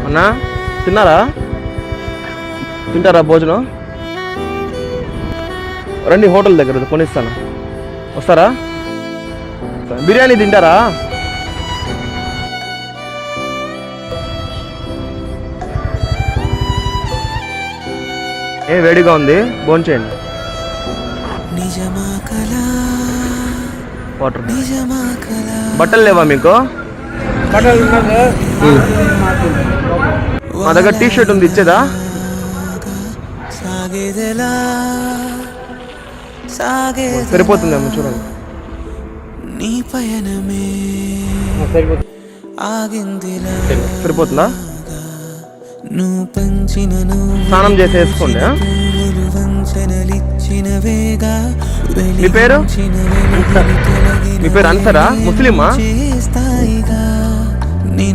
అన్నా తిన్నారా? తింటారా భోజనం? రండి హోటల్ దగ్గర కొనిస్తాను, వస్తారా? బిర్యానీ తింటారా? వేడిగా ఉంది, భోంచేయండి. వాటర్. బట్టలు లేవా మీకు? మా దగ్గర టీ షర్ట్ ఉంది, ఇచ్చేదా? సరిపోతుందేమో చూడండి. సరిపోతుందా? స్నానం చేసి వేసుకోండి. మీ పేరు? మీ పేరు అన్సరా? ముస్లిమా?